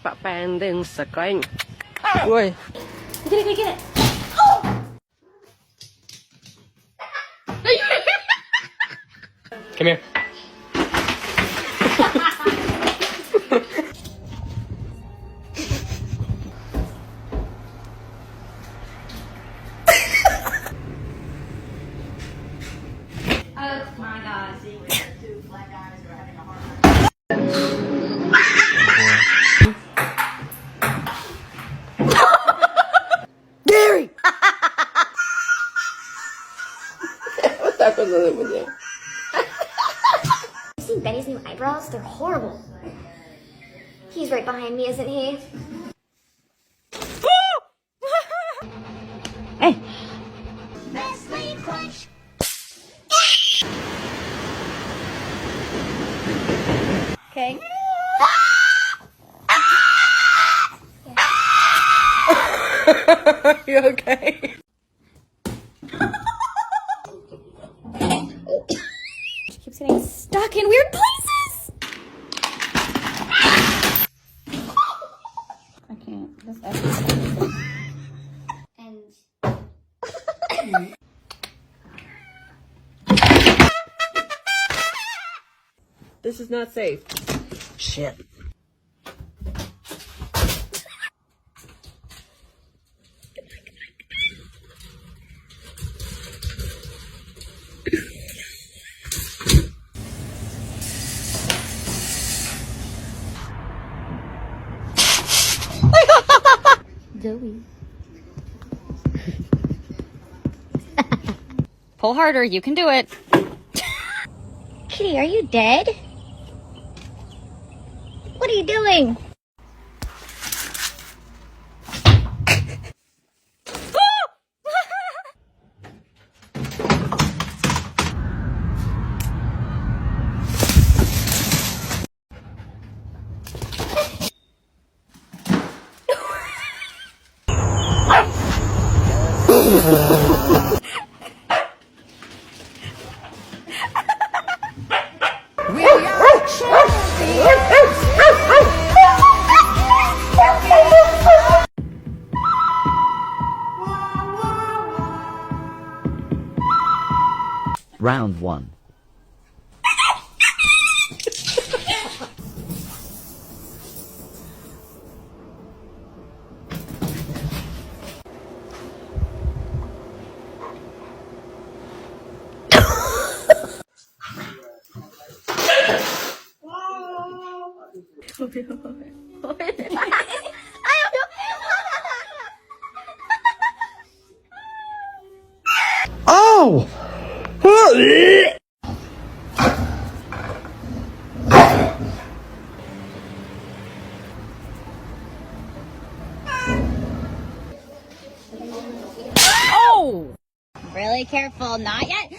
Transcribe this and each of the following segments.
ปะแปนดึงสกอยเว้ย Get it. Come here. Oh my god. Two black guys who are having a hard time. Gary! What's up with you? You seen Benny's new eyebrows? They're horrible. He's right behind me, isn't he? Hey! Nestle Crunch. Okay. You okay? Keeps getting stuck in weird places. I can't. This And This is not safe. Shit. Zoe. Pull harder. You can do it. Kitty, are you dead? What are you doing? Round 1. Oh! Oh! Really careful, not yet.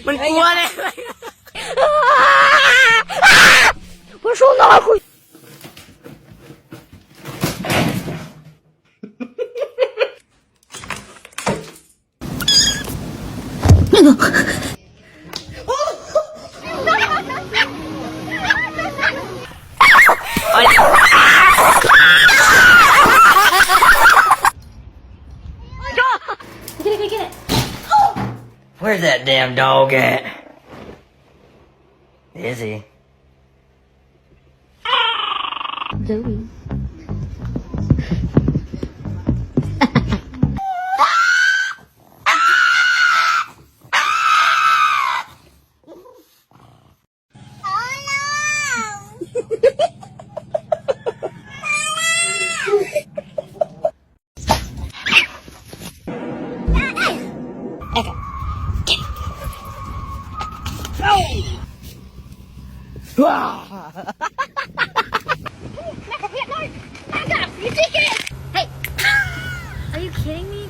Mình cua đây. 我说哪会？Get it. Where's that damn dog at? Is he? Zoe. Hey, are you kidding me?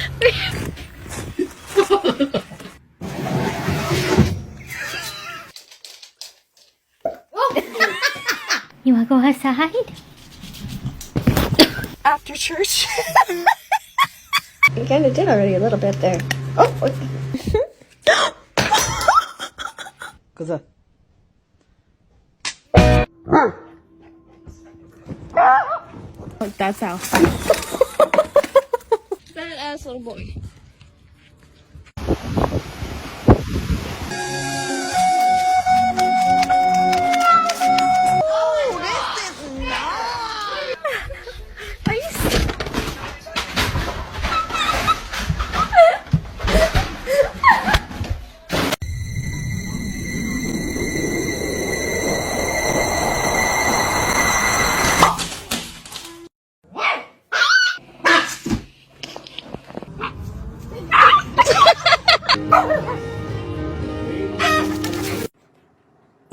You wanna go outside? After church. You kind of did already a little bit there. Oh, okay. Cosa? That's how. That ass little boy.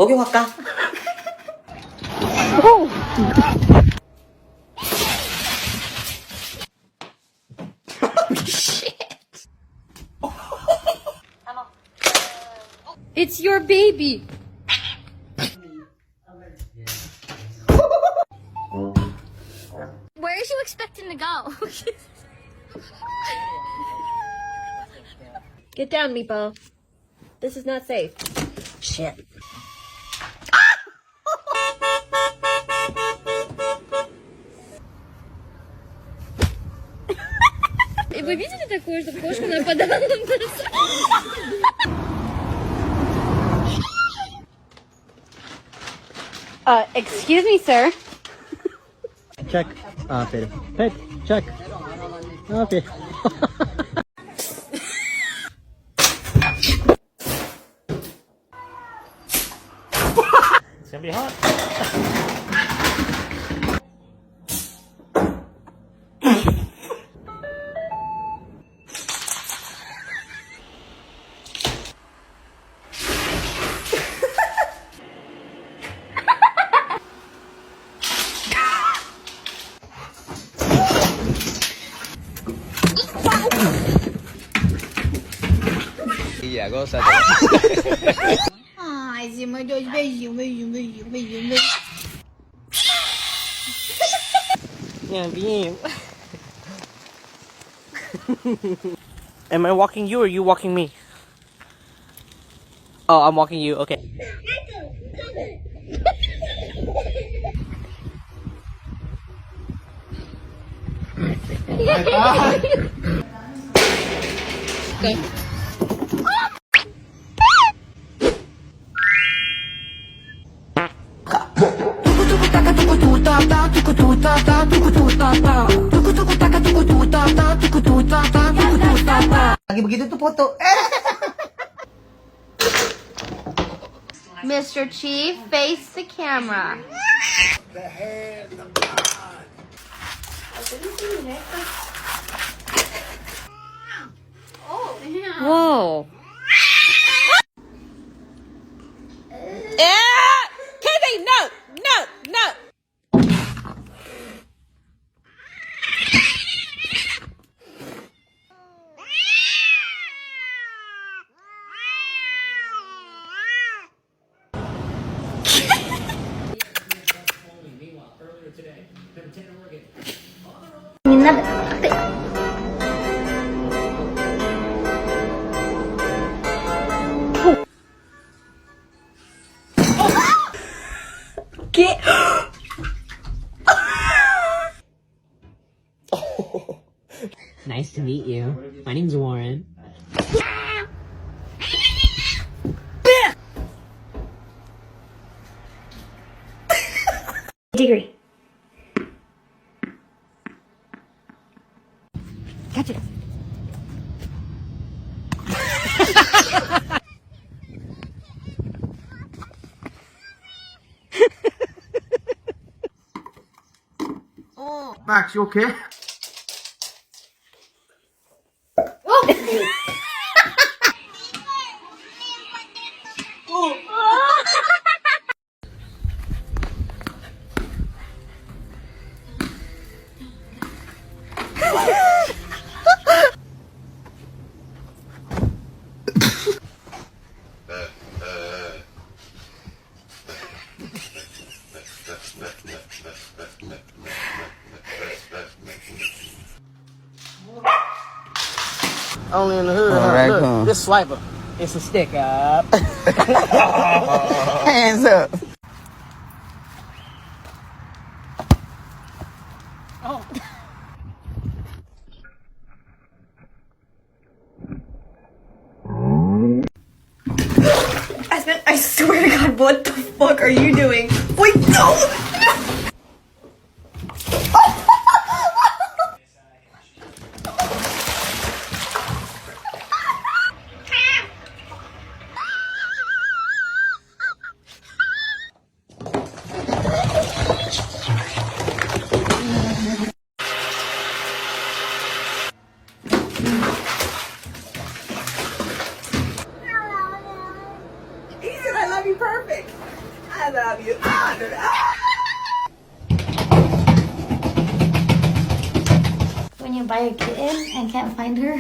목욕 할까? It's your baby. Where is you expecting to go? Get down, Meatball. This is not safe. Shit. Вы видели такое, что кошка нападала на нас? Excuse me, sir. Check. Pwede. Pet, check. Okay. It's gonna be hot. Ai, Zima, dois beijinhos, beijinho, beijinho, beijinho, beijinho. Yeah, beam. Am I walking you or you walking me? Oh, I'm walking you. Okay. Lagi begitu tuh foto. Mr. Chief, face the camera. Whoa. Kizzy, no, no, no. Get. Nice to meet you. My name's Warren. Degree. Gotcha. Max, you okay? Only in the hood. Huh? raccoon. Look, this swiper. It's a stick up. Hands up. Aspen, I swear to God, what the fuck are you doing? Wait, no! He said, I love you perfect. I love you. When you buy a kitten and can't find her.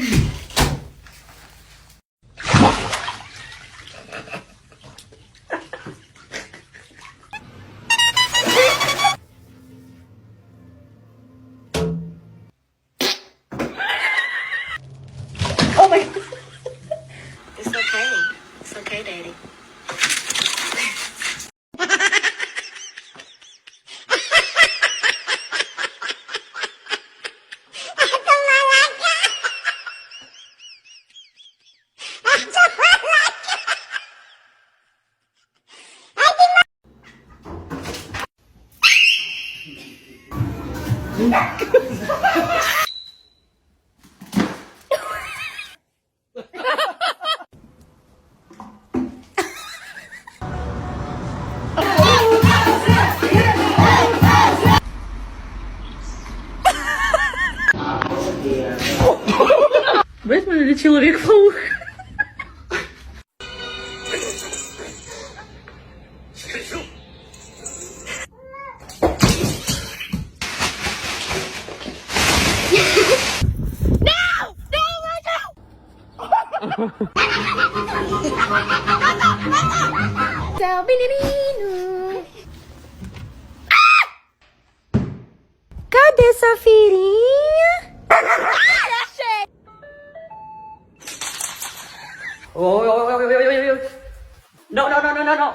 Oh my God. It's okay. It's okay, Daddy. Wees me de chillerik volg. Cadê essa filhinha? Oh, no, no, no, no, no, no.